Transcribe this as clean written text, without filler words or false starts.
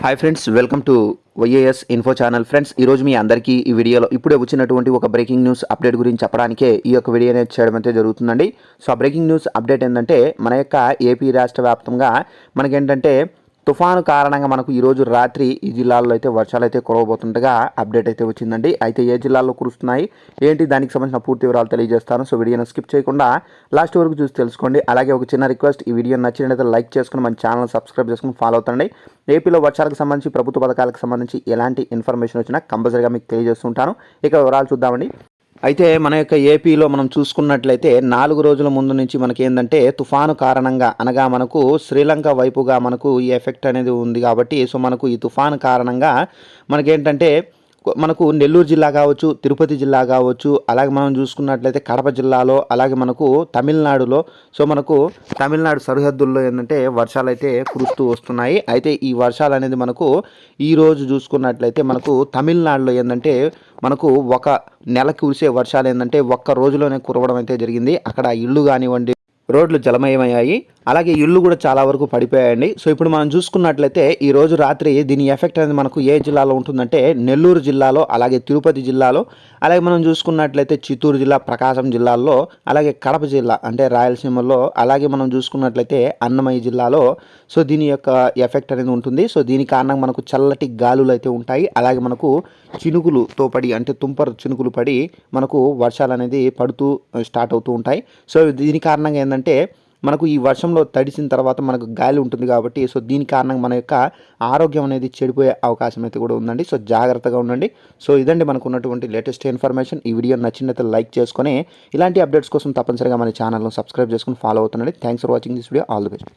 Hi friends, welcome to YAS info channel. Friends, ఈరోజు మీ అందరికీ ఈ వీడియోలో ఇప్పుడే వచ్చినటువంటి ఒక బ్రేకింగ్ న్యూస్ అప్డేట్ గురించి చెప్పడానికే ఈ యొక్క వీడియో అనేది చేయడం అయితే జరుగుతుందండి. సో ఆ బ్రేకింగ్ న్యూస్ అప్డేట్ ఏంటంటే మన యొక్క ఏపీ రాష్ట్ర వ్యాప్తంగా మనకేంటంటే తుఫాను కారణంగా మనకు ఈరోజు రాత్రి ఈ జిల్లాల్లో అయితే వర్షాలు అయితే కురవబోతుండగా అప్డేట్ అయితే వచ్చిందండి. అయితే ఏ జిల్లాల్లో కురుస్తున్నాయి ఏంటి దానికి సంబంధించిన పూర్తి వివరాలు తెలియజేస్తాను. సో వీడియోని స్కిప్ చేయకుండా లాస్ట్ వరకు చూసి తెలుసుకోండి. అలాగే ఒక చిన్న రిక్వెస్ట్, ఈ వీడియో నచ్చినట్లయితే లైక్ చేసుకుని మన ఛానల్ సబ్స్క్రైబ్ చేసుకుని ఫాలో అవుతండి. ఏపీలో వర్షాలకు సంబంధించి ప్రభుత్వ పథకాలకు సంబంధించి ఎలాంటి ఇన్ఫర్మేషన్ వచ్చినా కంపల్సరీగా మీకు తెలియజేస్తుంటాను. ఇక వివరాలు చూద్దామండి. అయితే మన యొక్క ఏపీలో మనం చూసుకున్నట్లయితే 4 రోజుల ముందు నుంచి మనకేందంటే తుఫాను కారణంగా అనగా మనకు శ్రీలంక వైపుగా మనకు ఈ ఎఫెక్ట్ అనేది ఉంది కాబట్టి సో మనకు ఈ తుఫాను కారణంగా మనకేంటంటే మనకు నెల్లూరు జిల్లా కావచ్చు, తిరుపతి జిల్లా కావచ్చు, అలాగే మనం చూసుకున్నట్లయితే కడప జిల్లాలో, అలాగే మనకు తమిళనాడులో సో మనకు తమిళనాడు సరిహద్దుల్లో ఏంటంటే వర్షాలు అయితే కురుస్తూ వస్తున్నాయి. అయితే ఈ వర్షాలు అనేది మనకు ఈరోజు చూసుకున్నట్లయితే మనకు తమిళనాడులో ఏంటంటే మనకు ఒక నెల కురిసే వర్షాలు ఏంటంటే ఒక్క రోజులోనే కురవడం అయితే జరిగింది. అక్కడ ఇళ్ళు కానివ్వండి, రోడ్లు జలమయమయ్యాయి, అలాగే ఇళ్ళు కూడా చాలా వరకు పడిపోయాయండి. సో ఇప్పుడు మనం చూసుకున్నట్లయితే ఈ రోజు రాత్రి దీని ఎఫెక్ట్ అనేది మనకు ఏ జిల్లాలో ఉంటుందంటే నెల్లూరు జిల్లాలో, అలాగే తిరుపతి జిల్లాలో, అలాగే మనం చూసుకున్నట్లయితే చిత్తూరు జిల్లా, ప్రకాశం జిల్లాల్లో, అలాగే కడప జిల్లా అంటే రాయలసీమలో, అలాగే మనం చూసుకున్నట్లయితే అన్నమయ్య జిల్లాలో సో దీని యొక్క ఎఫెక్ట్ అనేది ఉంటుంది. సో దీని కారణంగా మనకు చల్లటి గాలులు అయితే ఉంటాయి. అలాగే మనకు చినుకులుతో పడి అంటే తుంపరు చినుకులు పడి మనకు వర్షాలు అనేది పడుతూ స్టార్ట్ అవుతూ ఉంటాయి. సో దీని కారణంగా ఏంటంటే మనకు ఈ వర్షంలో తడిసిన తర్వాత మనకు గాలి ఉంటుంది కాబట్టి సో దీని కారణంగా మన యొక్క ఆరోగ్యం అనేది చెడిపోయే అవకాశం అయితే కూడా ఉందండి. సో జాగ్రత్తగా ఉండండి. సో ఇదండి మనకు ఉన్నటువంటి లేటెస్ట్ ఇన్ఫర్మేషన్. ఈ వీడియో నచ్చినట్లయితే లైక్ చేసుకొని ఇలాంటి అప్డేట్స్ కోసం తప్పనిసరిగా మన ఛానల్ను సబ్స్క్రైబ్ చేసుకుని ఫాలో అవుతుండండి. Thanks for watching this video. All the best.